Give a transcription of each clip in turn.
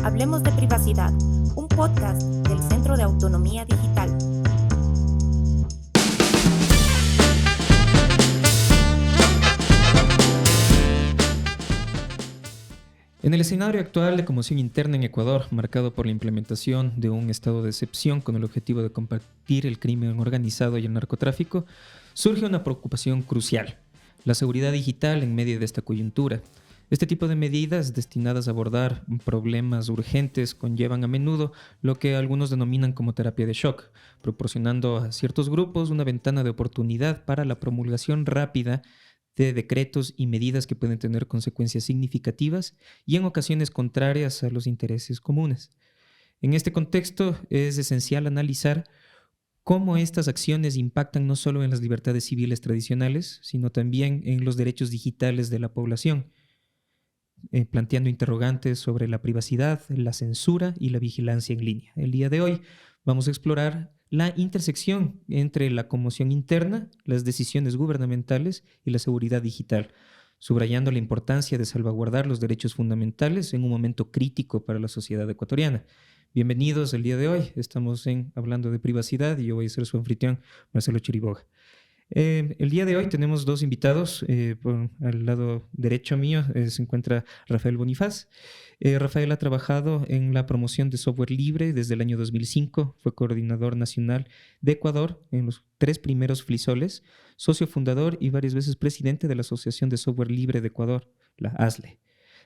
Hablemos de Privacidad, un podcast del Centro de Autonomía Digital. En el escenario actual de conmoción interna en Ecuador, marcado por la implementación de un estado de excepción con el objetivo de combatir el crimen organizado y el narcotráfico, surge una preocupación crucial: la seguridad digital en medio de esta coyuntura. Este tipo de medidas destinadas a abordar problemas urgentes conllevan a menudo lo que algunos denominan como terapia de shock, proporcionando a ciertos grupos una ventana de oportunidad para la promulgación rápida de decretos y medidas que pueden tener consecuencias significativas y en ocasiones contrarias a los intereses comunes. En este contexto es esencial analizar cómo estas acciones impactan no solo en las libertades civiles tradicionales, sino también en los derechos digitales de la población, planteando interrogantes sobre la privacidad, la censura y la vigilancia en línea. El día de hoy vamos a explorar la intersección entre la conmoción interna, las decisiones gubernamentales y la seguridad digital, subrayando la importancia de salvaguardar los derechos fundamentales en un momento crítico para la sociedad ecuatoriana. Bienvenidos el día de hoy. Estamos hablando de privacidad y yo voy a ser su anfitrión, Marcelo Chiriboga. El día de hoy tenemos dos invitados. Al lado derecho mío se encuentra Rafael Bonifaz. Rafael ha trabajado en la promoción de software libre desde el año 2005. Fue coordinador nacional de Ecuador en los 3 primeros FLISOLES, socio fundador y varias veces presidente de la Asociación de Software Libre de Ecuador, la ASLE.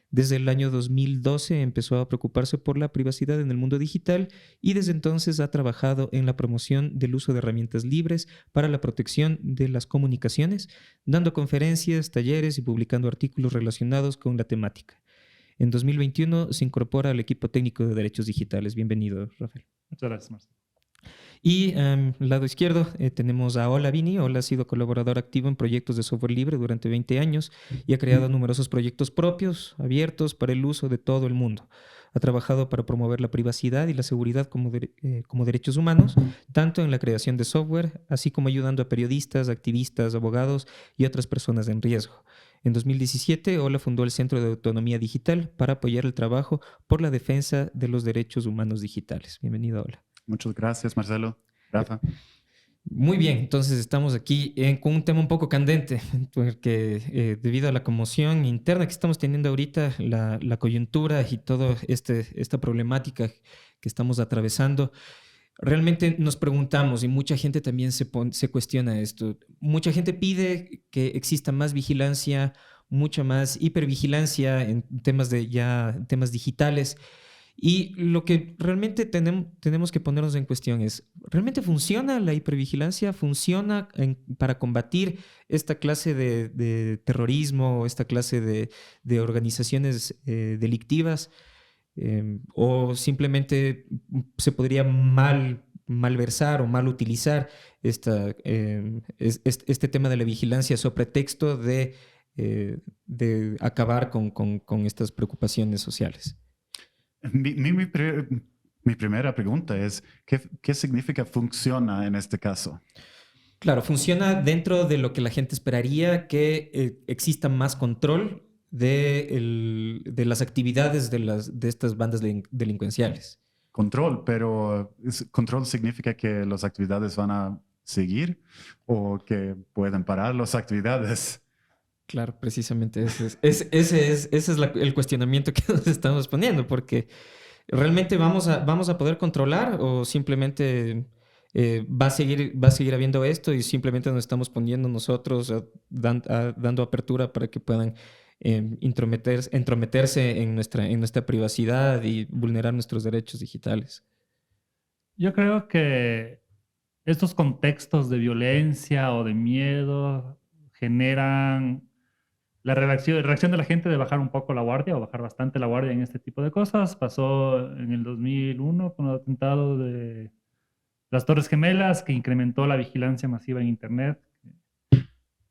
Desde el año 2012 empezó a preocuparse por la privacidad en el mundo digital y desde entonces ha trabajado en la promoción del uso de herramientas libres para la protección de las comunicaciones, dando conferencias, talleres y publicando artículos relacionados con la temática. En 2021 se incorpora al equipo técnico de derechos digitales. Bienvenido, Rafael. Muchas gracias, Marcelo. Y al lado izquierdo tenemos a Ola Vini. Ola ha sido colaborador activo en proyectos de software libre durante 20 años y ha creado numerosos proyectos propios, abiertos para el uso de todo el mundo. Ha trabajado para promover la privacidad y la seguridad como derechos humanos, tanto en la creación de software, así como ayudando a periodistas, activistas, abogados y otras personas en riesgo. En 2017, Ola fundó el Centro de Autonomía Digital para apoyar el trabajo por la defensa de los derechos humanos digitales. Bienvenido, Ola. Muchas gracias, Marcelo. Rafa. Muy bien, entonces estamos aquí con un tema un poco candente, porque debido a la conmoción interna que estamos teniendo ahorita, la coyuntura y toda esta problemática que estamos atravesando, realmente nos preguntamos, y mucha gente también se cuestiona esto, mucha gente pide que exista más vigilancia, mucha más hipervigilancia en temas digitales. Y lo que realmente tenemos que ponernos en cuestión es: ¿realmente funciona la hipervigilancia? ¿Funciona para combatir esta clase de terrorismo, esta clase de organizaciones delictivas? ¿O simplemente se podría malversar o mal utilizar este tema de la vigilancia sobre pretexto de acabar con estas preocupaciones sociales? Mi primera pregunta es, ¿qué significa funciona en este caso? Claro, funciona dentro de lo que la gente esperaría, que exista más control de las actividades de estas bandas delincuenciales. Control, pero ¿control significa que las actividades van a seguir o que pueden parar las actividades? Claro, precisamente ese es el cuestionamiento que nos estamos poniendo, porque ¿realmente vamos a poder controlar o simplemente va a seguir habiendo esto y simplemente nos estamos poniendo nosotros dando apertura para que puedan entrometerse en nuestra privacidad y vulnerar nuestros derechos digitales? Yo creo que estos contextos de violencia o de miedo generan la reacción de la gente de bajar un poco la guardia o bajar bastante la guardia en este tipo de cosas. Pasó en el 2001 con el atentado de las Torres Gemelas, que incrementó la vigilancia masiva en Internet.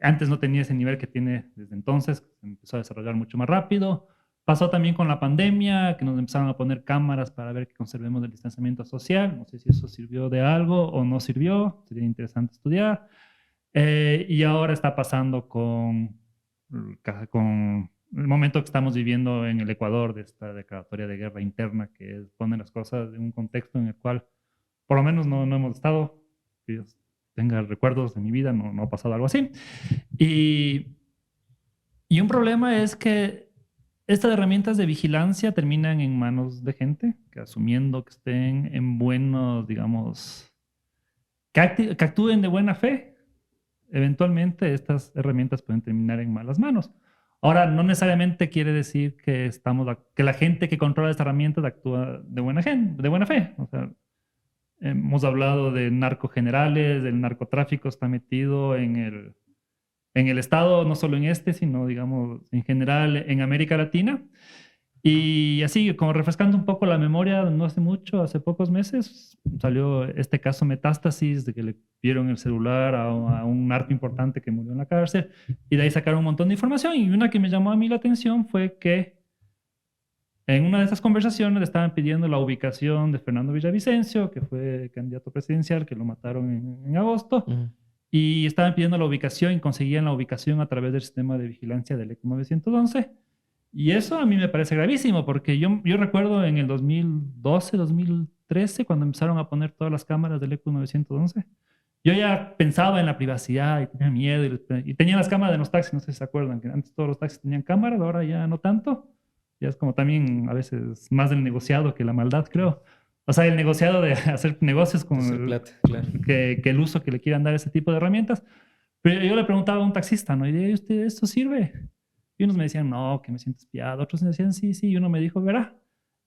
Antes no tenía ese nivel que tiene desde entonces, se empezó a desarrollar mucho más rápido. Pasó también con la pandemia, que nos empezaron a poner cámaras para ver que conservemos el distanciamiento social. No sé si eso sirvió de algo o no sirvió, sería interesante estudiar. Y ahora está pasando con el momento que estamos viviendo en el Ecuador, de esta declaratoria de guerra interna que pone las cosas en un contexto en el cual por lo menos no hemos estado, que Dios tenga recuerdos de mi vida, no ha pasado algo así. Y un problema es que estas herramientas de vigilancia terminan en manos de gente que, asumiendo que estén en buenos, digamos, que actúen de buena fe, eventualmente estas herramientas pueden terminar en malas manos. Ahora, no necesariamente quiere decir que la gente que controla estas herramientas actúa de buena fe. O sea, hemos hablado de narcogenerales, del narcotráfico está metido en el Estado, no solo en este, sino, digamos, en general en América Latina. Y así, como refrescando un poco la memoria, no hace mucho, hace pocos meses, salió este caso Metástasis, de que le dieron el celular a un narco importante que murió en la cárcel, y de ahí sacaron un montón de información. Y una que me llamó a mí la atención fue que en una de esas conversaciones le estaban pidiendo la ubicación de Fernando Villavicencio, que fue candidato presidencial, que lo mataron en agosto. Y estaban pidiendo la ubicación y conseguían la ubicación a través del sistema de vigilancia del ECO 911. Y eso a mí me parece gravísimo, porque yo recuerdo en el 2012, 2013, cuando empezaron a poner todas las cámaras del ECO 911, yo ya pensaba en la privacidad y tenía miedo. Y tenía las cámaras de los taxis, no sé si se acuerdan, que antes todos los taxis tenían cámaras, ahora ya no tanto. Ya es como también a veces más del negociado que la maldad, creo. O sea, el negociado de hacer negocios con plata, claro. que el uso que le quieran dar a ese tipo de herramientas. Pero yo le preguntaba a un taxista, ¿no? Y dije, ¿usted esto sirve? Y unos me decían, no, que me siento espiado. Otros me decían, sí, sí. Y uno me dijo, verá,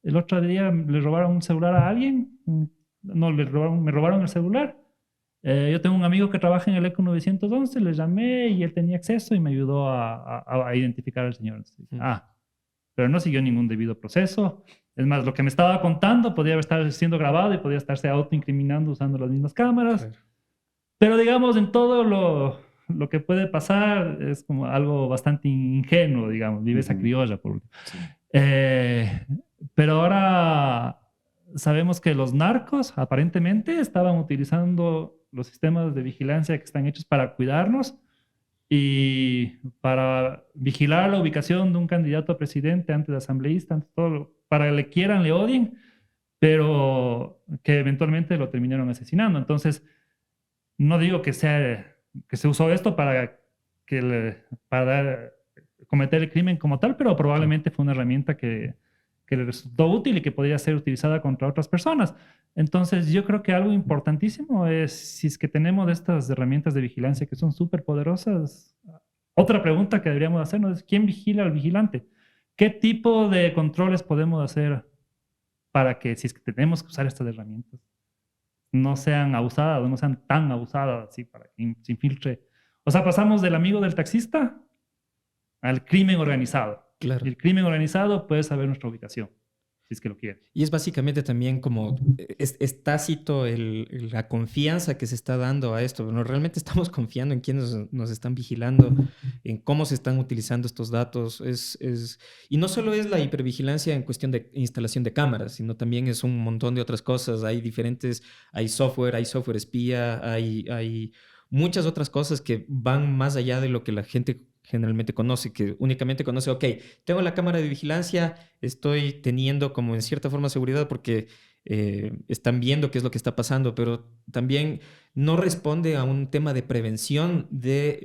el otro día le robaron un celular a alguien. No, me robaron el celular. Yo tengo un amigo que trabaja en el ECO 911, le llamé y él tenía acceso y me ayudó a identificar al señor. Entonces, pero no siguió ningún debido proceso. Es más, lo que me estaba contando podía estar siendo grabado y podía estarse autoincriminando usando las mismas cámaras. Claro. Pero digamos, en todo lo que puede pasar es como algo bastante ingenuo, digamos, vive esa criolla. Sí. Pero ahora sabemos que los narcos aparentemente estaban utilizando los sistemas de vigilancia que están hechos para cuidarnos y para vigilar la ubicación de un candidato a presidente, antes de asambleísta, antes de todo, para que le quieran, le odien, pero que eventualmente lo terminaron asesinando. Entonces, no digo que se usó esto para cometer el crimen como tal, pero probablemente fue una herramienta que le resultó útil y que podría ser utilizada contra otras personas. Entonces, yo creo que algo importantísimo es, si es que tenemos estas herramientas de vigilancia que son súper poderosas, otra pregunta que deberíamos hacernos es, ¿quién vigila al vigilante? ¿Qué tipo de controles podemos hacer para que, si es que tenemos que usar estas herramientas, no sean abusadas o no sean tan abusadas así para que se infiltre? O sea, pasamos del amigo del taxista al crimen organizado. Claro. Y el crimen organizado puede saber nuestra ubicación, si es que lo quiere. Y es básicamente también como es tácito la confianza que se está dando a esto. Bueno, realmente estamos confiando en quienes nos están vigilando, en cómo se están utilizando estos datos. Y no solo es la hipervigilancia en cuestión de instalación de cámaras, sino también es un montón de otras cosas. Hay software espía, hay muchas otras cosas que van más allá de lo que la gente generalmente conoce, que únicamente conoce, ok, tengo la cámara de vigilancia, estoy teniendo como en cierta forma seguridad porque están viendo qué es lo que está pasando, pero también no responde a un tema de prevención de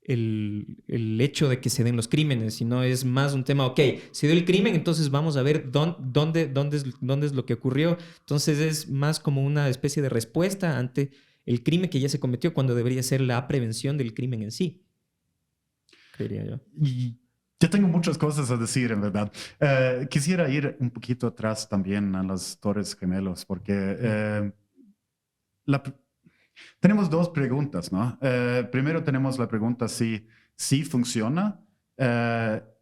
el hecho de que se den los crímenes, sino es más un tema, ok, se dio el crimen, entonces vamos a ver dónde es lo que ocurrió. Entonces es más como una especie de respuesta ante el crimen que ya se cometió, cuando debería ser la prevención del crimen en sí. Diría yo. Y yo tengo muchas cosas a decir, en verdad. Quisiera ir un poquito atrás también a las Torres Gemelos, porque tenemos dos preguntas, ¿no? Primero tenemos la pregunta si funciona,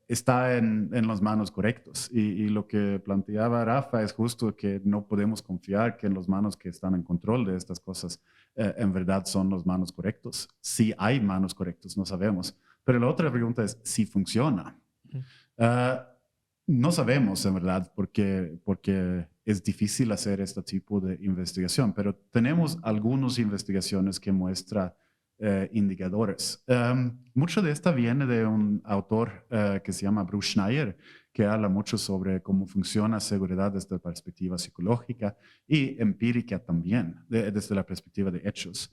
está en las manos correctas. Y lo que planteaba Rafa es justo que no podemos confiar que en las manos que están en control de estas cosas en verdad son las manos correctas. Si hay manos correctas, no sabemos. Pero la otra pregunta es si funciona. No sabemos, en verdad, porque es difícil hacer este tipo de investigación, pero tenemos algunas investigaciones que muestran indicadores. Mucho de esta viene de un autor que se llama Bruce Schneier, que habla mucho sobre cómo funciona seguridad desde la perspectiva psicológica y empírica también, desde la perspectiva de hechos.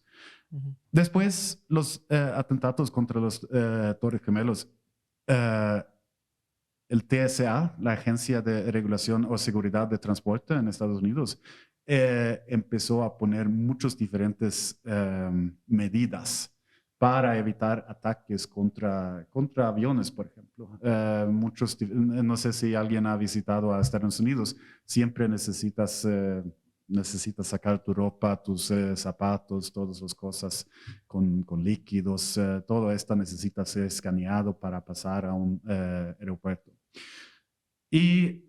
Después, los atentados contra los Torres Gemelos, el TSA, la Agencia de Regulación o Seguridad de Transporte en Estados Unidos, empezó a poner muchas diferentes medidas para evitar ataques contra aviones, por ejemplo. No sé si alguien ha visitado a Estados Unidos, siempre necesitas sacar tu ropa, tus zapatos, todas las cosas con líquidos, todo esto necesita ser escaneado para pasar a un aeropuerto. Y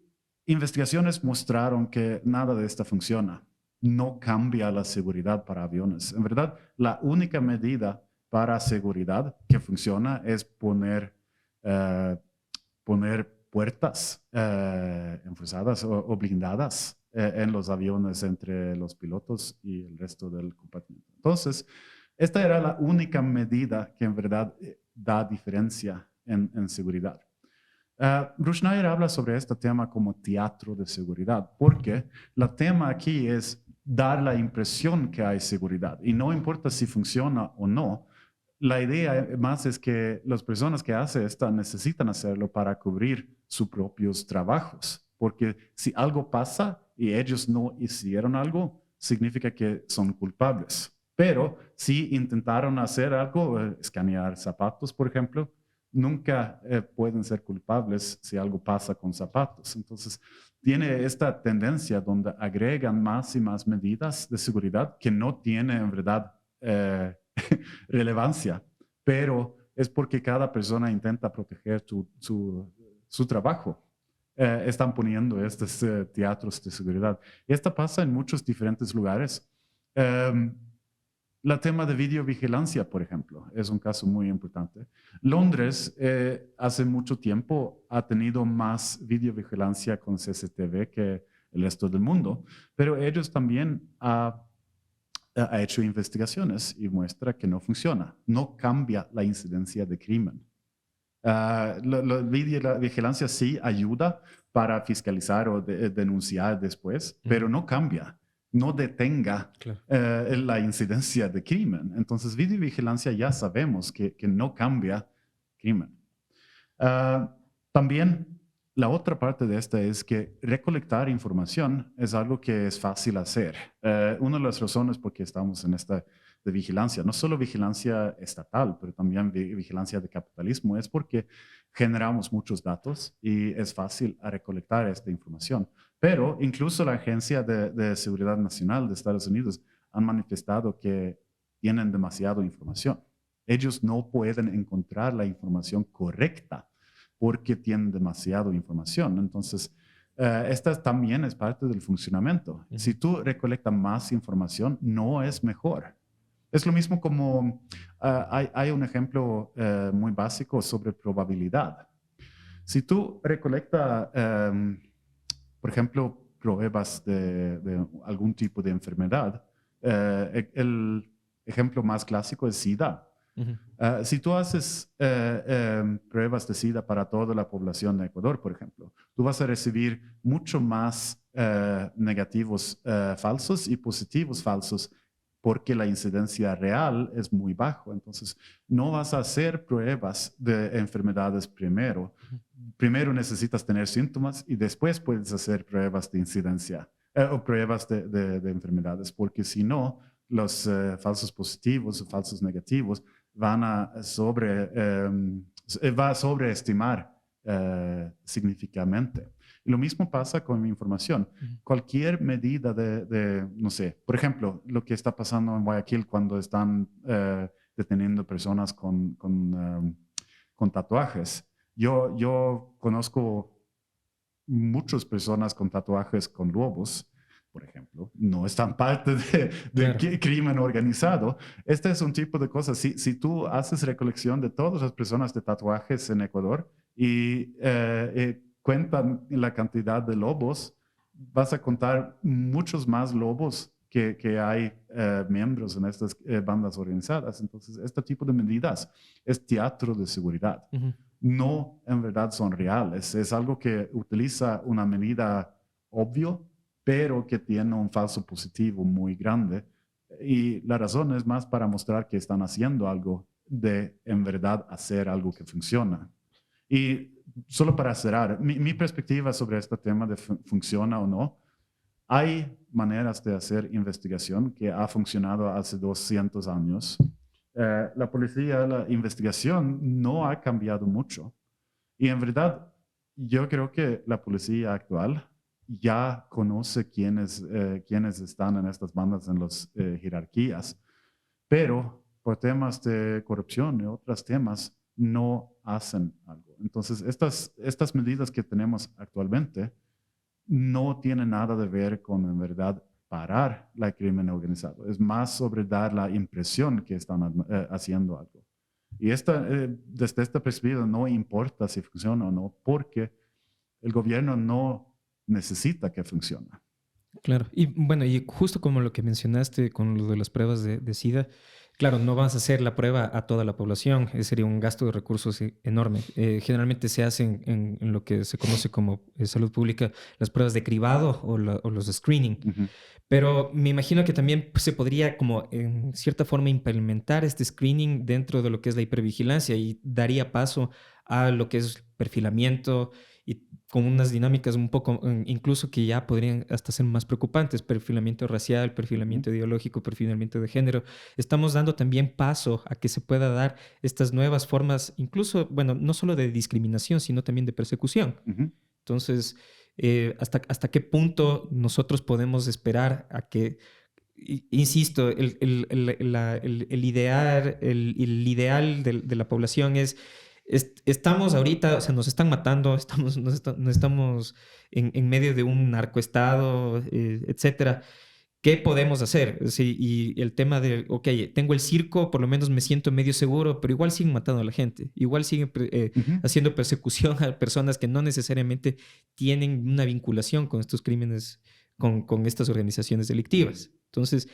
investigaciones mostraron que nada de esto funciona. No cambia la seguridad para aviones. En verdad, la única medida para seguridad que funciona es poner puertas enforzadas o blindadas en los aviones entre los pilotos y el resto del compartimento. Entonces, esta era la única medida que en verdad da diferencia en seguridad. Bruce Schneier habla sobre este tema como teatro de seguridad, porque el tema aquí es dar la impresión que hay seguridad y no importa si funciona o no. La idea más es que las personas que hacen esto necesitan hacerlo para cubrir sus propios trabajos, porque si algo pasa y ellos no hicieron algo, significa que son culpables. Pero si intentaron hacer algo, escanear zapatos, por ejemplo, nunca pueden ser culpables si algo pasa con zapatos. Entonces, tiene esta tendencia donde agregan más y más medidas de seguridad que no tienen en verdad relevancia, pero es porque cada persona intenta proteger su trabajo. Están poniendo estos teatros de seguridad. Y esto pasa en muchos diferentes lugares. El tema de videovigilancia, por ejemplo, es un caso muy importante. Londres hace mucho tiempo ha tenido más videovigilancia con CCTV que el resto del mundo, pero ellos también ha hecho investigaciones y muestra que no funciona, no cambia la incidencia de crimen. La videovigilancia sí ayuda para fiscalizar o denunciar después, pero no cambia. No detenga la incidencia de crimen. Entonces, videovigilancia ya sabemos que no cambia crimen. También la otra parte de esta es que recolectar información es algo que es fácil hacer. Una de las razones por qué estamos en esta de vigilancia, no solo vigilancia estatal, pero también vigilancia de capitalismo, es porque generamos muchos datos y es fácil recolectar esta información. Pero incluso la Agencia de Seguridad Nacional de Estados Unidos han manifestado que tienen demasiada información. Ellos no pueden encontrar la información correcta porque tienen demasiada información. Entonces, esta también es parte del funcionamiento. Si tú recolectas más información, no es mejor. Es lo mismo como hay un ejemplo muy básico sobre probabilidad. Si tú recolectas, por ejemplo, pruebas de algún tipo de enfermedad, el ejemplo más clásico es SIDA. Si tú haces pruebas de SIDA para toda la población de Ecuador, por ejemplo, tú vas a recibir mucho más negativos falsos y positivos falsos porque la incidencia real es muy baja. Entonces, no vas a hacer pruebas de enfermedades primero. Primero necesitas tener síntomas y después puedes hacer pruebas de incidencia o pruebas de enfermedades, porque si no, los falsos positivos o falsos negativos van a sobreestimar significativamente. Y lo mismo pasa con mi información. Cualquier medida no sé, por ejemplo, lo que está pasando en Guayaquil cuando están deteniendo personas con tatuajes. Yo conozco muchas personas con tatuajes con lobos, por ejemplo, no están parte de crimen organizado. Este es un tipo de cosas. Si tú haces recolección de todas las personas de tatuajes en Ecuador y cuentan la cantidad de lobos, vas a contar muchos más lobos que hay miembros en estas bandas organizadas. Entonces, este tipo de medidas es teatro de seguridad. No en verdad son reales. Es algo que utiliza una medida obvio, pero que tiene un falso positivo muy grande. Y la razón es más para mostrar que están haciendo algo de en verdad hacer algo que funciona. Y solo para cerrar, mi perspectiva sobre este tema de funciona o no, hay maneras de hacer investigación que ha funcionado hace 200 años. La policía, la investigación no ha cambiado mucho. Y en verdad, yo creo que la policía actual ya conoce quiénes están en estas bandas, en las jerarquías, pero por temas de corrupción y otros temas no hacen algo. Entonces, estas medidas que tenemos actualmente no tienen nada de ver con, en verdad, parar el crimen organizado. Es más sobre dar la impresión que están haciendo algo. Y desde esta perspectiva no importa si funciona o no, porque el gobierno no necesita que funcione. Claro, y bueno, y justo como lo que mencionaste con lo de las pruebas de SIDA, claro, no vas a hacer la prueba a toda la población, sería un gasto de recursos enorme. Generalmente se hacen en lo que se conoce como salud pública las pruebas de cribado o los screening. Pero me imagino que también se podría como en cierta forma implementar este screening dentro de lo que es la hipervigilancia y daría paso a lo que es perfilamiento y con unas dinámicas un poco, incluso que ya podrían hasta ser más preocupantes, perfilamiento racial, perfilamiento ideológico, perfilamiento de género. Estamos dando también paso a que se pueda dar estas nuevas formas, incluso, bueno, no solo de discriminación, sino también de persecución. Entonces, ¿hasta qué punto nosotros podemos esperar a que, insisto, el ideal de la población es estamos ahorita, o sea, nos están matando, no estamos en medio de un narcoestado, etcétera. ¿Qué podemos hacer? Sí, y el tema de, ok, tengo el circo, por lo menos me siento medio seguro, pero igual siguen matando a la gente, igual siguen haciendo persecución a personas que no necesariamente tienen una vinculación con estos crímenes, con estas organizaciones delictivas. Entonces,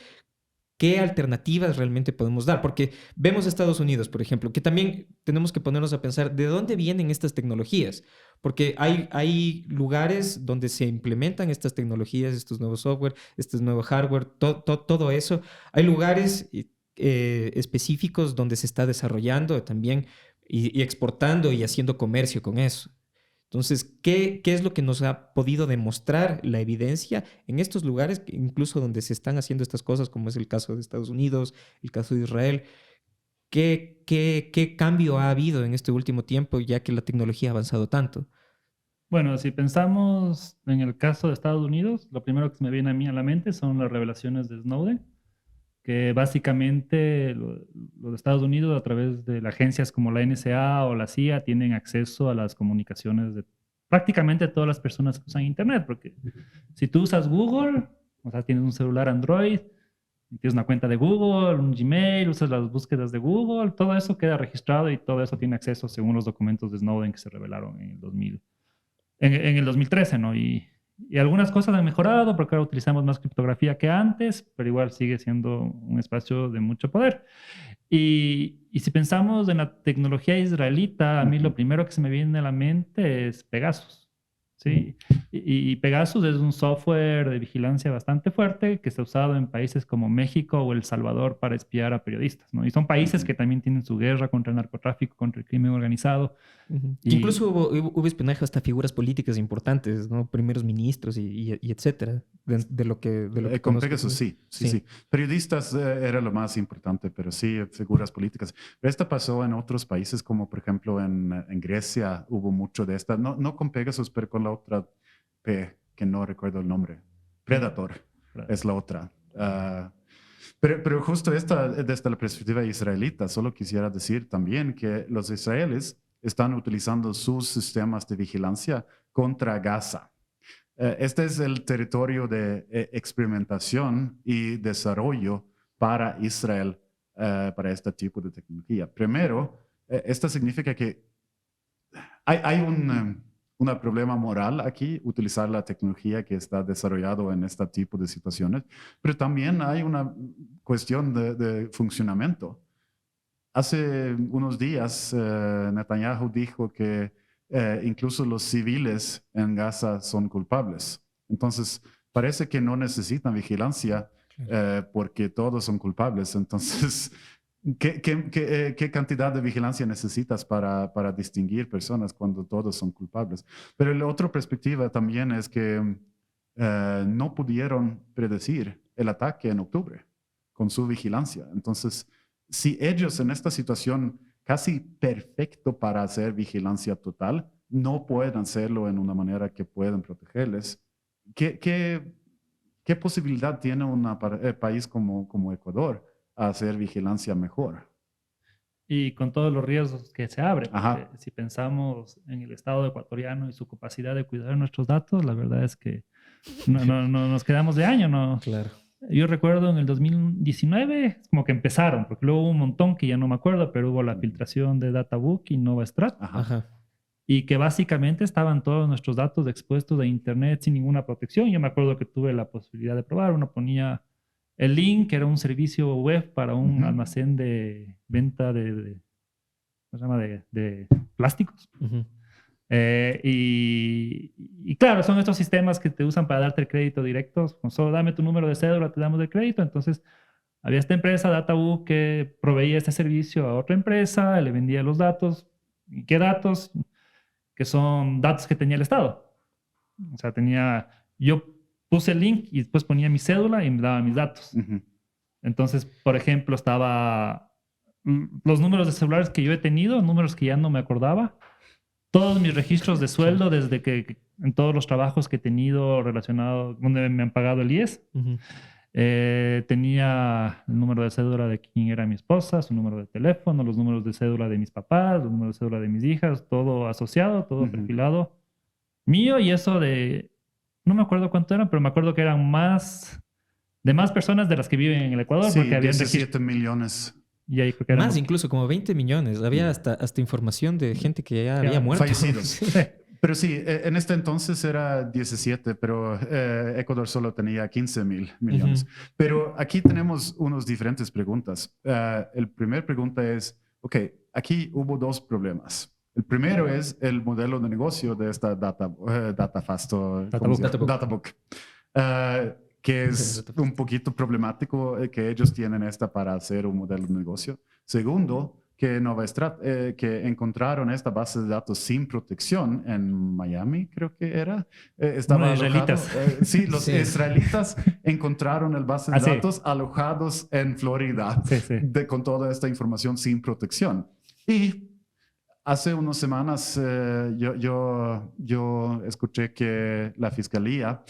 ¿qué alternativas realmente podemos dar? Porque vemos a Estados Unidos, por ejemplo, que también tenemos que ponernos a pensar de dónde vienen estas tecnologías. Porque hay lugares donde se implementan estas tecnologías, estos nuevos software, este nuevo hardware, todo eso. Hay lugares específicos donde se está desarrollando también y exportando y haciendo comercio con eso. Entonces, ¿qué es lo que nos ha podido demostrar la evidencia en estos lugares, incluso donde se están haciendo estas cosas, como es el caso de Estados Unidos, el caso de Israel? ¿Qué cambio ha habido en este último tiempo, ya que la tecnología ha avanzado tanto? Bueno, si pensamos en el caso de Estados Unidos, lo primero que se me viene a mí a la mente son las revelaciones de Snowden, que básicamente los Estados Unidos, a través de agencias como la NSA o la CIA, tienen acceso a las comunicaciones de prácticamente todas las personas que usan Internet, porque si tú usas Google, o sea, tienes un celular Android, tienes una cuenta de Google, un Gmail, usas las búsquedas de Google, todo eso queda registrado y todo eso tiene acceso según los documentos de Snowden que se revelaron en el 2013, ¿no? Y algunas cosas han mejorado porque ahora utilizamos más criptografía que antes, pero igual sigue siendo un espacio de mucho poder. Y si pensamos en la tecnología israelita, a mí lo primero que se me viene a la mente es Pegasus. Sí, y Pegasus es un software de vigilancia bastante fuerte que se ha usado en países como México o El Salvador para espiar a periodistas, ¿no? Y son países que también tienen su guerra contra el narcotráfico, contra el crimen organizado. Incluso hubo espionaje hasta figuras políticas importantes, ¿no? Primeros ministros y etcétera, de lo que con Pegasus, sí. Periodistas era lo más importante, pero sí, figuras políticas. Pero esto pasó en otros países, como por ejemplo en Grecia hubo mucho de esta, no con Pegasus, pero con la otra P, que no recuerdo el nombre. Predator es la otra. Pero justo desde la perspectiva israelita, solo quisiera decir también que los israelíes están utilizando sus sistemas de vigilancia contra Gaza. Este es el territorio de experimentación y desarrollo para Israel, para este tipo de tecnología. Primero, esto significa que hay un un problema moral aquí, utilizar la tecnología que está desarrollado en este tipo de situaciones, pero también hay una cuestión de funcionamiento. Hace unos días Netanyahu dijo que incluso los civiles en Gaza son culpables. Entonces, parece que no necesitan vigilancia porque todos son culpables. Entonces, ¿qué cantidad de vigilancia necesitas para distinguir personas cuando todos son culpables? Pero la otra perspectiva también es que no pudieron predecir el ataque en octubre con su vigilancia. Entonces, si ellos en esta situación casi perfecto para hacer vigilancia total, no pueden hacerlo en una manera que puedan protegerles, ¿qué posibilidad tiene un país como Ecuador a hacer vigilancia mejor? Y con todos los riesgos que se abren. Ajá. Si pensamos en el Estado ecuatoriano y su capacidad de cuidar nuestros datos, la verdad es que no nos quedamos de año, ¿no? Claro. Yo recuerdo en el 2019, como que empezaron, porque luego hubo un montón que ya no me acuerdo, pero hubo la filtración de Databook y NovaStrat, Ajá. y que básicamente estaban todos nuestros datos expuestos a Internet sin ninguna protección. Yo me acuerdo que tuve la posibilidad de probar, uno ponía el link, que era un servicio web para un almacén de venta ¿cómo se llama? De plásticos. Y claro, son estos sistemas que te usan para darte el crédito directo. Con solo dame tu número de cédula, te damos el crédito. Entonces, había esta empresa, Databook, que proveía este servicio a otra empresa, le vendía los datos. ¿Y qué datos? Que son datos que tenía el Estado. O sea, yo puse el link y después ponía mi cédula y me daba mis datos. Entonces, por ejemplo, estaba los números de celulares que yo he tenido, números que ya no me acordaba, todos mis registros de sueldo desde que en todos los trabajos que he tenido relacionados, donde me han pagado el IES. Tenía el número de cédula de quién era mi esposa, su número de teléfono, los números de cédula de mis papás, los números de cédula de mis hijas, todo asociado, todo perfilado mío. Y eso no me acuerdo cuánto eran, pero me acuerdo que eran más personas de las que viven en el Ecuador. Sí, porque habían 17 millones. Y ahí creo que más, incluso como 20 millones. Había hasta información de gente que ya había muerto. Fallecidos. Pero sí, en este entonces era 17, pero Ecuador solo tenía 15 millones. Pero aquí tenemos unas diferentes preguntas. La primera pregunta es, ok, aquí hubo dos problemas. El primero es el modelo de negocio de esta Databook. Que es un poquito problemático que ellos tienen para hacer un modelo de negocio. Segundo, que NovaStrat, que encontraron esta base de datos sin protección en Miami, creo que era. Estaba israelitas. Sí, los israelitas encontraron el base de datos alojados en Florida con toda esta información sin protección. Y hace unas semanas yo escuché que la fiscalía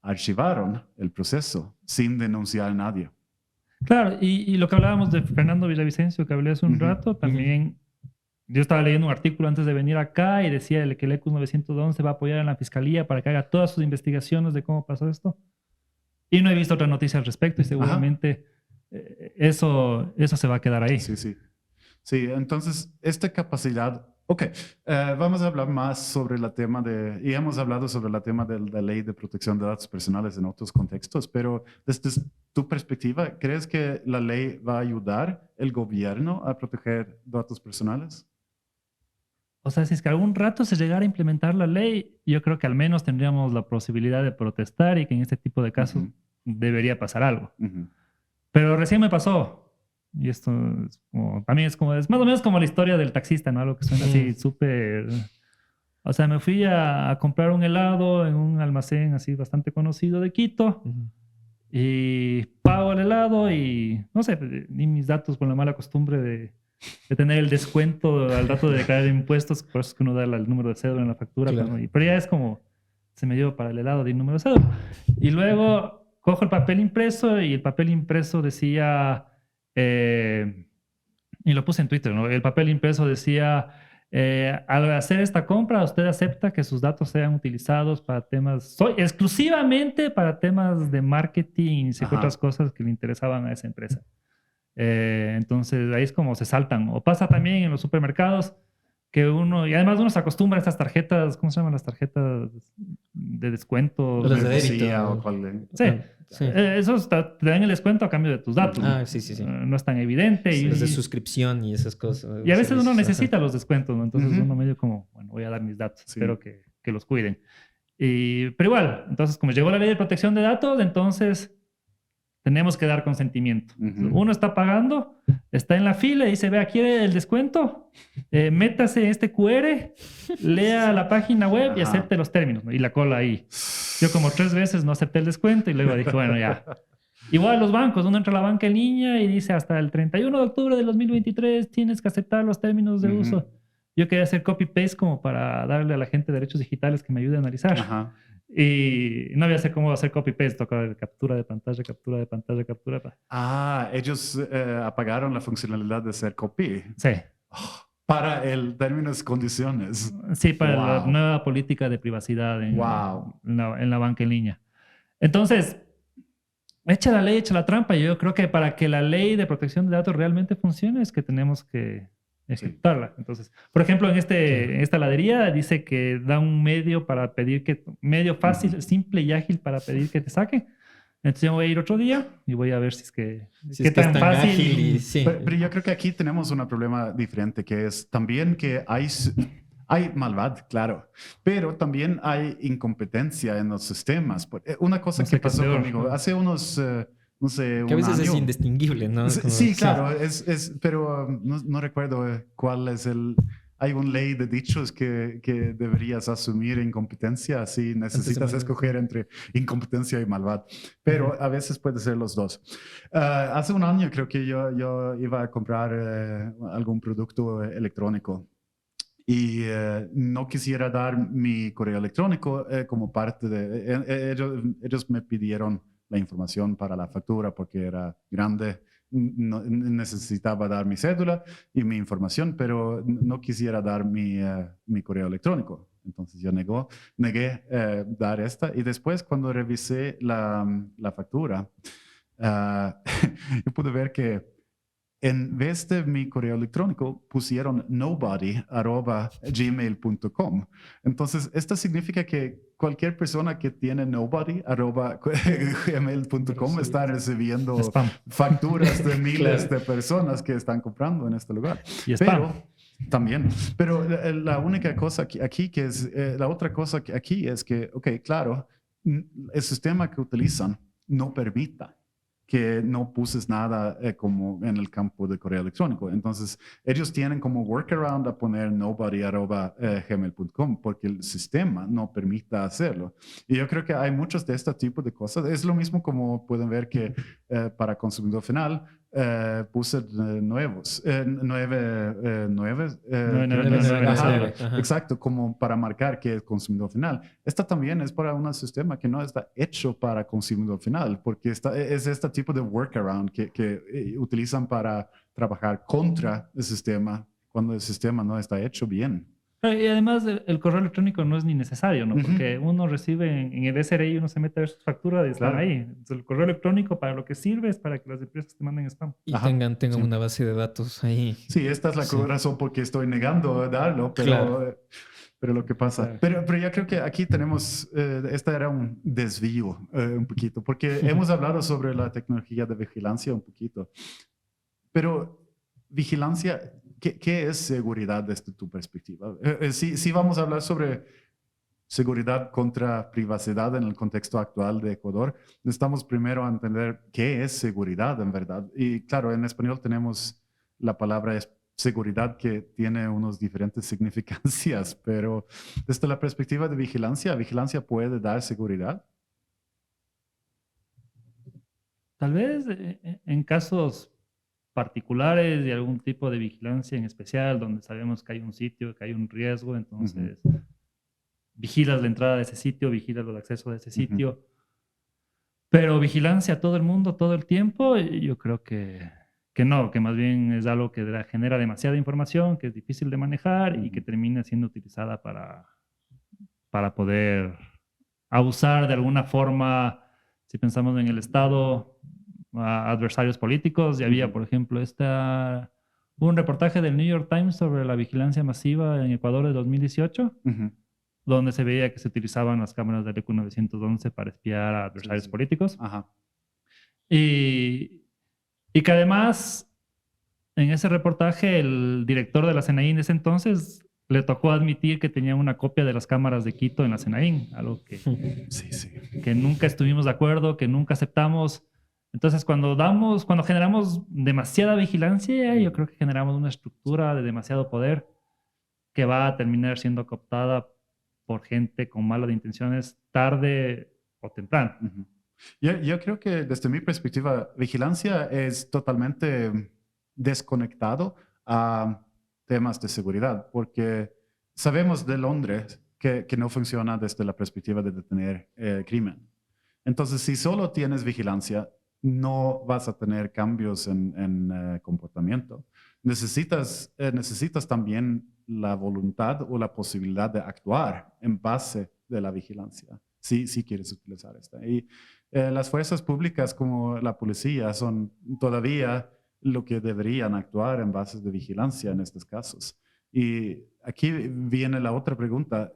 archivaron el proceso sin denunciar a nadie. Claro, y lo que hablábamos de Fernando Villavicencio, que hablé hace un rato, también yo estaba leyendo un artículo antes de venir acá y decía que el ECUS 911 va a apoyar a la fiscalía para que haga todas sus investigaciones de cómo pasó esto. Y no he visto otra noticia al respecto y seguramente eso se va a quedar ahí. Sí, entonces esta capacidad... Ok, vamos a hablar más sobre el tema y hemos hablado sobre el tema de la ley de protección de datos personales en otros contextos, pero desde tu perspectiva, ¿crees que la ley va a ayudar el gobierno a proteger datos personales? O sea, si es que algún rato se llegara a implementar la ley, yo creo que al menos tendríamos la posibilidad de protestar y que en este tipo de casos debería pasar algo. Pero recién me pasó. Y esto también es más o menos como la historia del taxista, ¿no? Algo que suena así súper... O sea, me fui a comprar un helado en un almacén así bastante conocido de Quito y pago el helado y, no sé, di mis datos con la mala costumbre de tener el descuento al rato de declarar impuestos, por eso es que uno da el número de cédula en la factura. Claro. Pero ya es como, se me dio para el helado de número de cédula. Y luego cojo el papel impreso y el papel impreso decía... y lo puse en Twitter, ¿no? El papel impreso decía, al hacer esta compra, usted acepta que sus datos sean utilizados para exclusivamente para temas de marketing y otras cosas que le interesaban a esa empresa. Entonces, ahí es como se saltan. O pasa también en los supermercados, que uno, y además uno se acostumbra a estas tarjetas, ¿cómo se llaman las tarjetas de descuento? Las de Membresía débito. o cuál. Sí, Sí. esos te dan el descuento a cambio de tus datos. Ah, sí. No es tan evidente. Sí, y, las de suscripción y esas cosas. y a veces uno servicios, necesita los descuentos, ¿no? Entonces Ujú. uno medio como, bueno, voy a dar mis datos, Sí. espero que los cuiden. Pero igual, entonces como llegó la ley de protección de datos, entonces tenemos que dar consentimiento. Ujú. Uno está pagando, está en la fila y dice, vea, ¿quiere el descuento? Métase este QR, lea la página web y Ajá. acepte los términos, ¿no? Y la cola ahí. Yo como 3 veces no acepté el descuento y luego dije, bueno, ya. Igual los bancos, uno entra a la banca en línea y dice hasta el 31 de octubre del 2023 tienes que aceptar los términos de Ujú. uso. Yo quería hacer copy-paste como para darle a la gente derechos digitales que me ayude a analizar. Ajá. Y no había sé cómo hacer copy-paste, tocaba captura de pantalla. Ellos apagaron la funcionalidad de hacer copy. Sí, Para el términos y condiciones. sí, para la Wow. nueva política de privacidad Wow. en la banca en línea. Entonces, echa la ley, echa la trampa. Yo creo que para que la ley de protección de datos realmente funcione es que tenemos que ejecutarla. Entonces, por ejemplo, en esta heladería dice que da un medio para pedir medio fácil, simple y ágil para pedir que te saquen. Entonces yo voy a ir otro día y voy a ver si es que Si es que es tan ágil y sí. Pero yo creo que aquí tenemos un problema diferente, que es también que hay maldad, claro, pero también hay incompetencia en los sistemas. Una cosa No sé que qué es pasó peor, conmigo ¿no? hace unos, no sé, Que a un veces es año. indistinguible, ¿no? Sí, claro, pero no recuerdo cuál es el... Hay una ley de dichos que deberías asumir incompetencia si necesitas escoger entre incompetencia y maldad, pero a veces puede ser los dos. Hace un año creo que yo iba a comprar algún producto electrónico y no quisiera dar mi correo electrónico como parte de... ellos me pidieron la información para la factura porque era grande. No, necesitaba dar mi cédula y mi información, pero no quisiera dar mi correo electrónico. Entonces yo negué dar esta y después cuando revisé la factura, yo pude ver que en vez de mi correo electrónico pusieron nobody@gmail.com. Entonces, esto significa que cualquier persona que tiene nobody@gmail.com está recibiendo Spam. facturas de miles de personas que están comprando en este lugar. Y spam. Pero la única cosa aquí que es, la otra cosa que aquí es que, ok, claro, el sistema que utilizan no permita que no puses nada como en el campo de correo electrónico. Entonces, ellos tienen como workaround a poner nobody@gmail.com porque el sistema no permita hacerlo. Y yo creo que hay muchos de este tipo de cosas. Es lo mismo como pueden ver que para consumidor final puse nuevos. Exacto, como para marcar que es consumidor final. Esta también es para un sistema que no está hecho para consumidor final, porque es este tipo de workaround que utilizan para trabajar contra el sistema cuando el sistema no está hecho bien. Y además el correo electrónico no es ni necesario, ¿no? Porque uno recibe en el SRI, uno se mete a ver sus facturas y están ahí. Entonces, el correo electrónico para lo que sirve es para que las empresas te manden spam. Y tengan una base de datos ahí. Sí, esta es la razón por qué estoy negando darlo, pero lo que pasa. Claro. Pero yo creo que aquí tenemos, esta era un desvío un poquito, porque hemos hablado sobre la tecnología de vigilancia un poquito. Pero vigilancia, ¿qué es seguridad desde tu perspectiva? Si vamos a hablar sobre seguridad contra privacidad en el contexto actual de Ecuador, necesitamos primero entender qué es seguridad en verdad. Y claro, en español tenemos la palabra seguridad que tiene unos diferentes significancias, pero desde la perspectiva de vigilancia puede dar seguridad. Tal vez en casos particulares de algún tipo de vigilancia en especial, donde sabemos que hay un sitio, que hay un riesgo, entonces vigilas la entrada de ese sitio, vigilas el acceso de ese sitio. Pero vigilancia a todo el mundo, todo el tiempo, yo creo que no, que más bien es algo que genera demasiada información, que es difícil de manejar y que termina siendo utilizada para poder abusar de alguna forma. Si pensamos en el Estado, adversarios políticos, ya había, por ejemplo, esta Hubo un reportaje del New York Times sobre la vigilancia masiva en Ecuador de 2018, donde se veía que se utilizaban las cámaras del EQ911 para espiar a adversarios políticos. Ajá. Y que además, en ese reportaje, el director de la CNI en ese entonces le tocó admitir que tenía una copia de las cámaras de Quito en la CNI, algo que, que nunca estuvimos de acuerdo, que nunca aceptamos. Entonces, cuando generamos demasiada vigilancia, yo creo que generamos una estructura de demasiado poder que va a terminar siendo cooptada por gente con malas intenciones tarde o temprano. Yo creo que desde mi perspectiva, vigilancia es totalmente desconectado a temas de seguridad, porque sabemos de Londres que no funciona desde la perspectiva de detener crimen. Entonces, si solo tienes vigilancia, no vas a tener cambios en comportamiento. Necesitas también la voluntad o la posibilidad de actuar en base de la vigilancia, si quieres utilizar esta. Y las fuerzas públicas como la policía son todavía lo que deberían actuar en bases de vigilancia en estos casos. Y aquí viene la otra pregunta.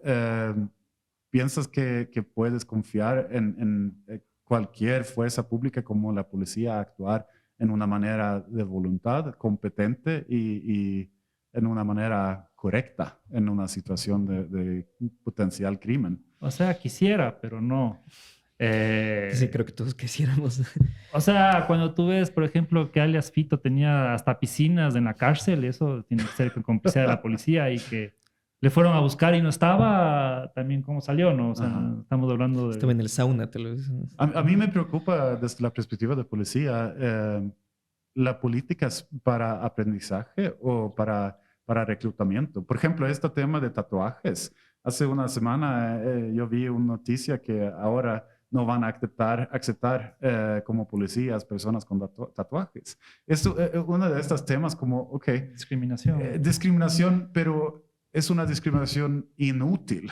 ¿Piensas que puedes confiar en cualquier fuerza pública como la policía a actuar en una manera de voluntad, competente y en una manera correcta en una situación de potencial crimen? O sea, quisiera, pero no. Sí, creo que todos quisiéramos. O sea, cuando tú ves, por ejemplo, que alias Fito tenía hasta piscinas en la cárcel, eso tiene que ser con complicidad de la policía y que le fueron a buscar y no estaba, también cómo salió, ¿no? O sea, estamos hablando de... Estaba en el sauna, tal vez. A mí me preocupa desde la perspectiva de policía la política para aprendizaje o para reclutamiento. Por ejemplo, este tema de tatuajes. Hace una semana yo vi una noticia que ahora no van a aceptar como policías personas con tatuajes. Esto es uno de estos temas como, ok. Discriminación. Discriminación, pero es una discriminación inútil,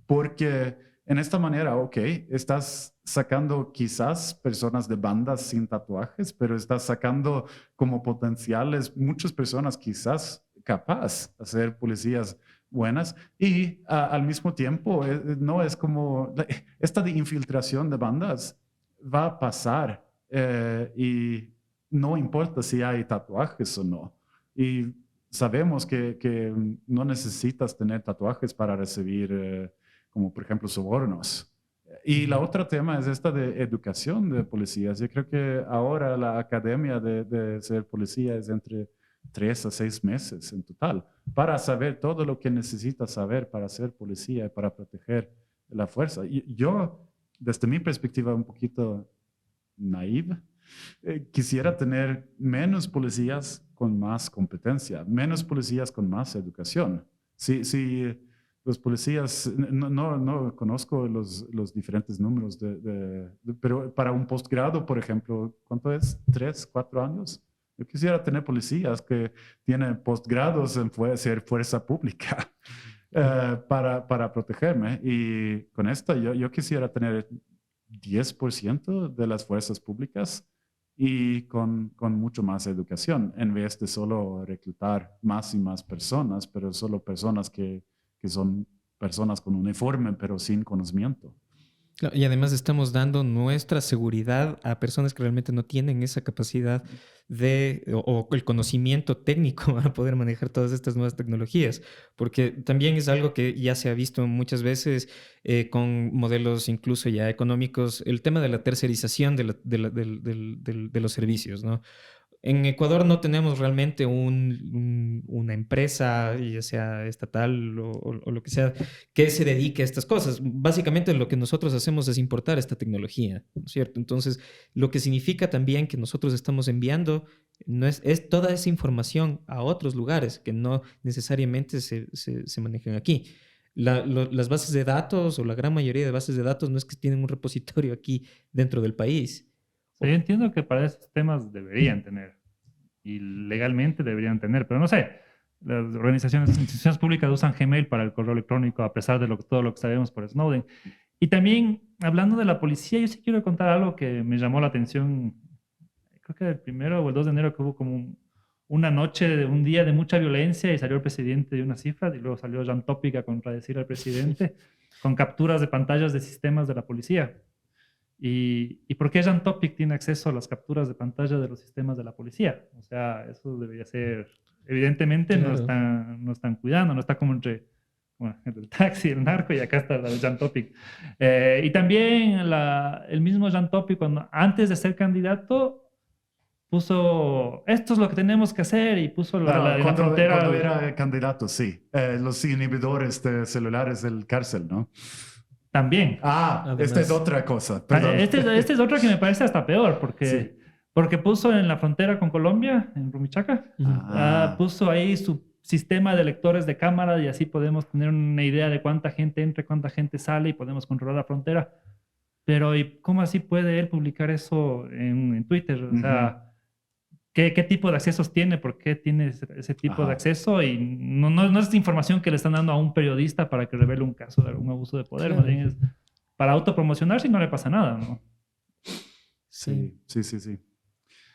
porque en esta manera, ok, estás sacando quizás personas de bandas sin tatuajes, pero estás sacando como potenciales muchas personas quizás capaz de ser policías buenas y al mismo tiempo no es como esta de infiltración de bandas va a pasar y no importa si hay tatuajes o no. Y sabemos que no necesitas tener tatuajes para recibir como por ejemplo sobornos. Y la otra tema es esta de educación de policías. Yo creo que ahora la academia de ser policía es entre 3 a 6 meses en total, para saber todo lo que necesitas saber para ser policía y para proteger la fuerza. Y yo, desde mi perspectiva un poquito naive, quisiera tener menos policías con más competencia, menos policías con más educación. Si los policías, no conozco los diferentes números, pero para un posgrado, por ejemplo, ¿cuánto es? 3, 4 años. Yo quisiera tener policías que tienen postgrados en ser fuerza pública para protegerme. Y con esto yo quisiera tener 10% de las fuerzas públicas y con mucho más educación, en vez de solo reclutar más y más personas, pero solo personas que son personas con uniforme, pero sin conocimiento. Y además estamos dando nuestra seguridad a personas que realmente no tienen esa capacidad o el conocimiento técnico para poder manejar todas estas nuevas tecnologías, porque también es algo que ya se ha visto muchas veces con modelos incluso ya económicos, el tema de la tercerización de los servicios, ¿no? En Ecuador no tenemos realmente una empresa, ya sea estatal o lo que sea, que se dedique a estas cosas. Básicamente lo que nosotros hacemos es importar esta tecnología, ¿no es cierto? Entonces, lo que significa también que nosotros estamos enviando es toda esa información a otros lugares que no necesariamente se manejan aquí. Las bases de datos o la gran mayoría de bases de datos no es que tienen un repositorio aquí dentro del país. Yo entiendo que para esos temas deberían tener y legalmente deberían tener, pero no sé, las instituciones públicas usan Gmail para el correo electrónico a pesar de todo lo que sabemos por Snowden. Y también, hablando de la policía, yo sí quiero contar algo que me llamó la atención, creo que el 1 o el 2 de enero que hubo como una noche, un día de mucha violencia y salió el presidente de unas cifras y luego salió Jan Topic a contradecir al presidente con capturas de pantallas de sistemas de la policía. ¿Y por qué Jan Topic tiene acceso a las capturas de pantalla de los sistemas de la policía? O sea, eso debería ser... Evidentemente Claro. no están cuidando, no está como entre el taxi, el narco, y acá está la de Jan Topic. Y también el mismo Jan Topic, antes de ser candidato, puso, esto es lo que tenemos que hacer, y puso en la frontera... Cuando era candidato, sí. Los inhibidores de celulares del cárcel, ¿no? También. Esta es Además, otra cosa, perdón. Este es otro que me parece hasta peor, Sí. porque puso en la frontera con Colombia, en Rumichaca, puso ahí su sistema de lectores de cámara y así podemos tener una idea de cuánta gente entra, cuánta gente sale y podemos controlar la frontera. Pero ¿y cómo así puede él publicar eso en Twitter? O sea, ¿qué tipo de accesos tiene? ¿Por qué tiene ese tipo de acceso? Y no es información que le están dando a un periodista para que revele un caso de algún abuso de poder, claro. más bien es para autopromocionarse y no le pasa nada, ¿no? Sí.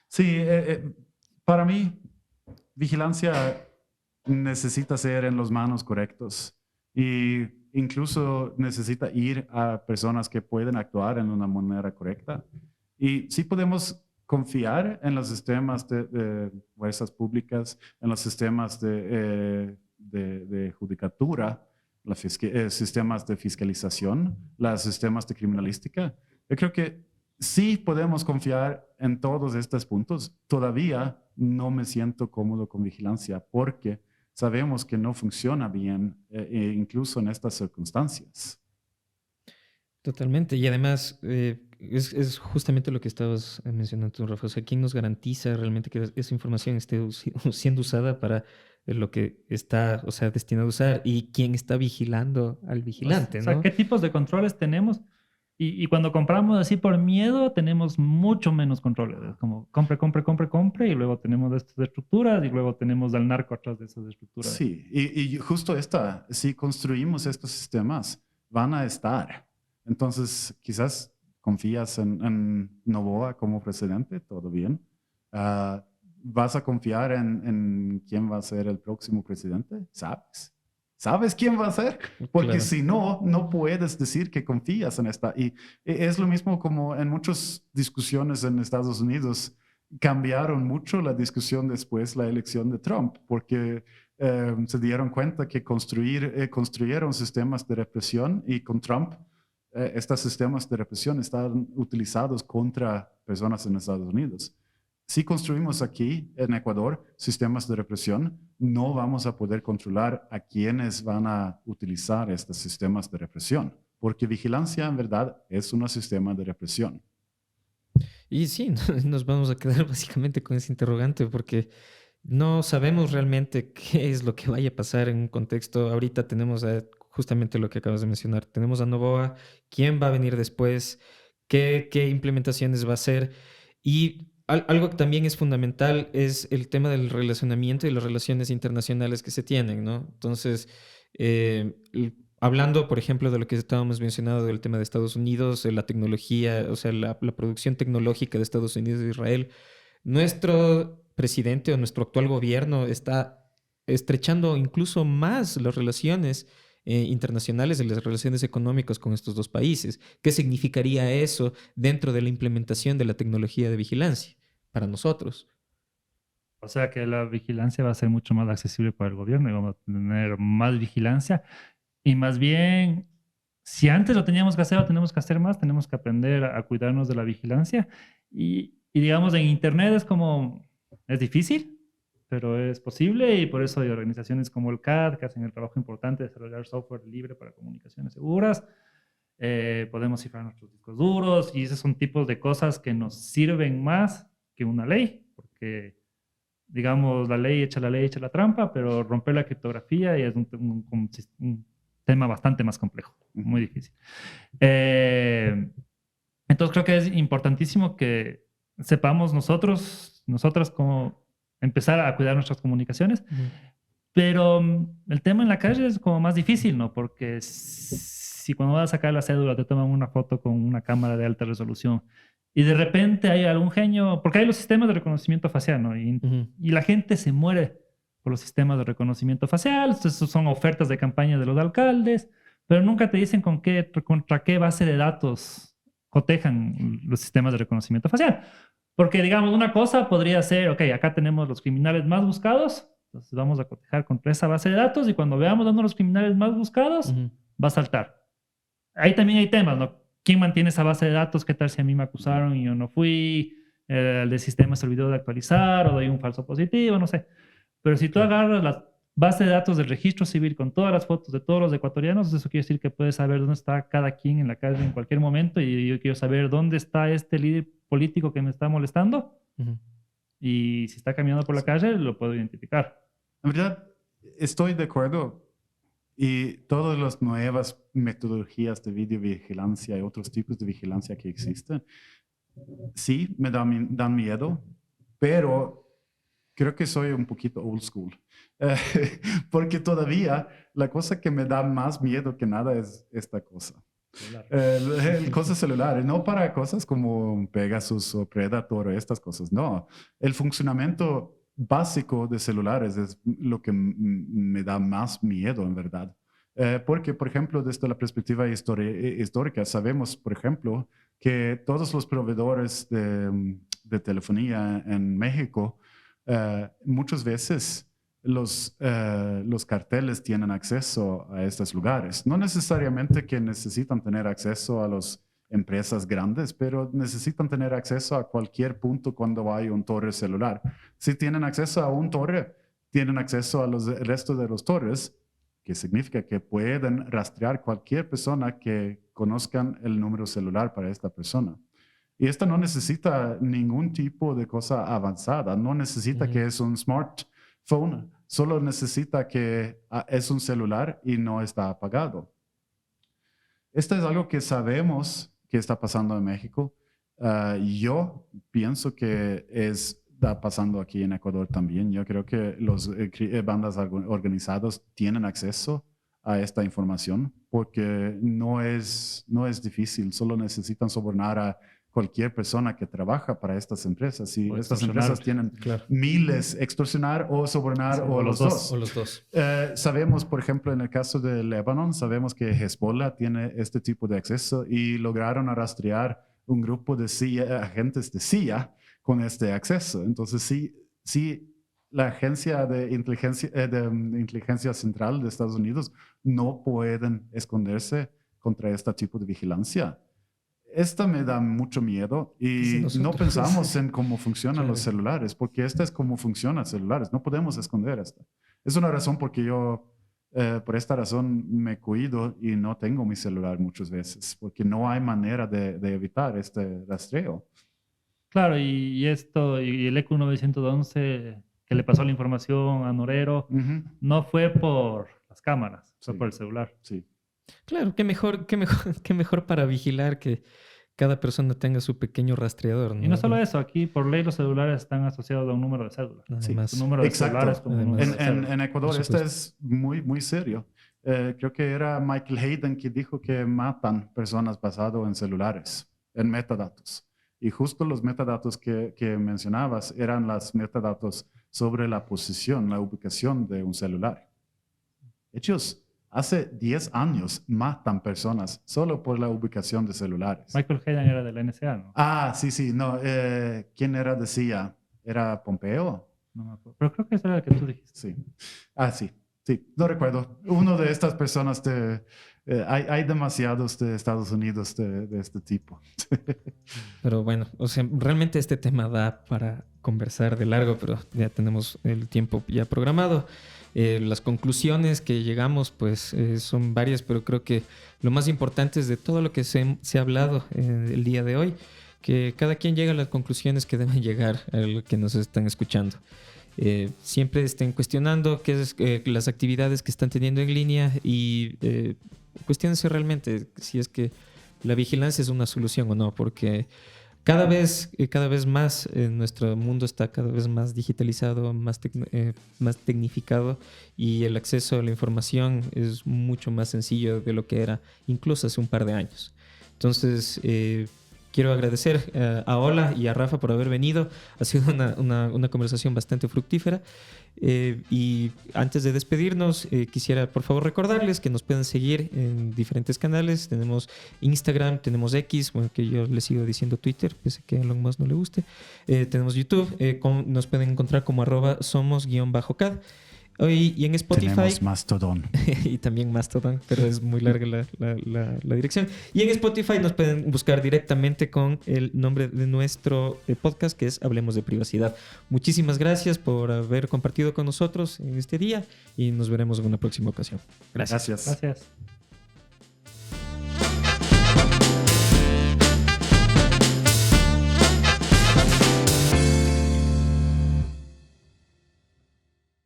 Sí, para mí, vigilancia necesita ser en las manos correctos y incluso necesita ir a personas que pueden actuar en una manera correcta. Y sí podemos confiar en los sistemas de fuerzas públicas, en los sistemas de judicatura, los sistemas de fiscalización, los sistemas de criminalística. Yo creo que sí podemos confiar en todos estos puntos. Todavía no me siento cómodo con vigilancia porque sabemos que no funciona bien, incluso en estas circunstancias. Totalmente. Y además, es justamente lo que estabas mencionando tú, Rafa. O sea, ¿quién nos garantiza realmente que esa información esté siendo usada para lo que está, o sea, destinado a usar? ¿Y quién está vigilando al vigilante, O sea, no? ¿qué tipos de controles tenemos? Y cuando compramos así por miedo, tenemos mucho menos controles. Es como compre, y luego tenemos estas estructuras y luego tenemos al narco atrás de esas estructuras. Sí, y justo si construimos estos sistemas, van a estar. Entonces, quizás confías en Noboa como presidente, todo bien. ¿Vas a confiar en quién va a ser el próximo presidente? ¿Sabes? ¿Sabes quién va a ser? Porque Claro. si no, no puedes decir que confías en esta. Y es lo mismo como en muchas discusiones en Estados Unidos. Cambiaron mucho la discusión después la elección de Trump, porque se dieron cuenta que construyeron sistemas de represión y con Trump estos sistemas de represión están utilizados contra personas en Estados Unidos. Si construimos aquí en Ecuador sistemas de represión, no vamos a poder controlar a quienes van a utilizar estos sistemas de represión, porque vigilancia en verdad es un sistema de represión. Y sí, nos vamos a quedar básicamente con ese interrogante porque no sabemos realmente qué es lo que vaya a pasar en un contexto. Ahorita tenemos justamente lo que acabas de mencionar. Tenemos a Noboa, quién va a venir después, qué implementaciones va a hacer. Y algo que también es fundamental es el tema del relacionamiento y las relaciones internacionales que se tienen, ¿no? Entonces, hablando, por ejemplo, de lo que estábamos mencionando del tema de Estados Unidos, la tecnología, o sea, la producción tecnológica de Estados Unidos e Israel, nuestro presidente o nuestro actual gobierno está estrechando incluso más las relaciones internacionales y las relaciones económicas con estos dos países. ¿Qué significaría eso dentro de la implementación de la tecnología de vigilancia para nosotros? O sea que la vigilancia va a ser mucho más accesible para el gobierno y vamos a tener más vigilancia. Y más bien, si antes lo teníamos que hacer, lo tenemos que hacer más, tenemos que aprender a cuidarnos de la vigilancia. Y digamos, en Internet es difícil, pero es posible y por eso hay organizaciones como el CAD que hacen el trabajo importante de desarrollar software libre para comunicaciones seguras. Podemos cifrar nuestros discos duros y esos son tipos de cosas que nos sirven más que una ley, porque digamos, la ley, echa la trampa, pero romper la criptografía ya es un tema bastante más complejo, muy difícil. Entonces creo que es importantísimo que sepamos nosotras cómo empezar a cuidar nuestras comunicaciones, pero el tema en la calle es como más difícil, ¿no? Porque si cuando vas a sacar la cédula te toman una foto con una cámara de alta resolución y de repente hay algún genio, porque hay los sistemas de reconocimiento facial, ¿no? Y la gente se muere por los sistemas de reconocimiento facial. Entonces, son ofertas de campaña de los alcaldes, pero nunca te dicen contra qué base de datos cotejan los sistemas de reconocimiento facial. Porque, digamos, una cosa podría ser, ok, acá tenemos los criminales más buscados, entonces vamos a cotejar contra esa base de datos y cuando veamos dónde los criminales más buscados, va a saltar. Ahí también hay temas, ¿no? ¿Quién mantiene esa base de datos? ¿Qué tal si a mí me acusaron y yo no fui? El del sistema se olvidó de actualizar o doy un falso positivo, no sé. Pero si tú agarras la base de datos del registro civil con todas las fotos de todos los ecuatorianos, eso quiere decir que puedes saber dónde está cada quien en la calle en cualquier momento y yo quiero saber dónde está este líder político que me está molestando y si está caminando por la calle lo puedo identificar. En verdad, estoy de acuerdo. Y todas las nuevas metodologías de videovigilancia y otros tipos de vigilancia que existen, sí, me dan miedo, pero creo que soy un poquito old school. Porque todavía la cosa que me da más miedo que nada es esta cosa. Cosas celulares, no para cosas como Pegasus o Predator o estas cosas, no. El funcionamiento básico de celulares es lo que me da más miedo, en verdad. Porque, por ejemplo, desde la perspectiva histórica, sabemos, por ejemplo, que todos los proveedores de telefonía en México, muchas veces los carteles tienen acceso a estos lugares. No necesariamente que necesitan tener acceso a las empresas grandes, pero necesitan tener acceso a cualquier punto cuando hay un torre celular. Si tienen acceso a un torre, tienen acceso a el resto de los torres, que significa que pueden rastrear cualquier persona que conozcan el número celular para esta persona. Y esto no necesita ningún tipo de cosa avanzada, no necesita que es un smartphone, solo necesita que es un celular y no está apagado. Esto es algo que sabemos que está pasando en México. Yo pienso que está pasando aquí en Ecuador también. Yo creo que las bandas organizadas tienen acceso a esta información porque no es difícil, solo necesitan sobornar a cualquier persona que trabaja para estas empresas. Y estas empresas tienen miles, extorsionar o sobornar o los dos. O los dos. Sabemos, por ejemplo, en el caso de Líbano, sabemos que Hezbollah tiene este tipo de acceso y lograron rastrear un grupo de agentes de CIA con este acceso. Entonces, sí, la agencia de inteligencia central de Estados Unidos no pueden esconderse contra este tipo de vigilancia. Esta me da mucho miedo y no pensamos en cómo funcionan los celulares, porque esta es cómo funcionan celulares. No podemos esconder esto. Es una razón porque yo, por esta razón, me cuido y no tengo mi celular muchas veces, porque no hay manera de evitar este rastreo. Claro, y esto, y el ECU 911 que le pasó la información a Norero, no fue por las cámaras, fue por el celular. Sí. Claro, qué mejor para vigilar que cada persona tenga su pequeño rastreador, ¿no? Y no solo eso, aquí por ley los celulares están asociados a un número de cédula. Además, un número de celulares como un número de cédula. En Ecuador esto es muy, muy serio. Creo que era Michael Hayden que dijo que matan personas basado en celulares, en metadatos. Y justo los metadatos que mencionabas eran los metadatos sobre la posición, la ubicación de un celular. Ellos hace 10 años matan personas solo por la ubicación de celulares. Michael Hayden era de la NSA, ¿no? Ah, sí, no. ¿Quién era de CIA? ¿Era Pompeo? No me acuerdo. Pero creo que ese era el que tú dijiste. Sí. Ah, sí, no recuerdo. Uno de estas personas hay demasiados de Estados Unidos de este tipo. Pero bueno, o sea, realmente este tema da para conversar de largo, pero ya tenemos el tiempo ya programado. Las conclusiones que llegamos pues son varias, pero creo que lo más importante es de todo lo que se ha hablado el día de hoy, que cada quien llega a las conclusiones que deben llegar a los que nos están escuchando. Siempre estén cuestionando qué es las actividades que están teniendo en línea y cuestionense realmente si es que la vigilancia es una solución o no, porque cada vez más nuestro mundo está cada vez más digitalizado, más tecnificado y el acceso a la información es mucho más sencillo de lo que era incluso hace un par de años. Entonces, quiero agradecer a Ola y a Rafa por haber venido. Ha sido una conversación bastante fructífera. Y antes de despedirnos, quisiera por favor recordarles que nos pueden seguir en diferentes canales. Tenemos Instagram, tenemos X, bueno, que yo les sigo diciendo Twitter, pese que a Elon Musk no le guste. Tenemos YouTube, nos pueden encontrar como @somos_cad. Y en Spotify tenemos Mastodon. y también Mastodon, pero es muy larga la dirección. Y en Spotify nos pueden buscar directamente con el nombre de nuestro podcast, que es Hablemos de Privacidad. Muchísimas gracias por haber compartido con nosotros en este día y nos veremos en una próxima ocasión. Gracias. Gracias. Gracias.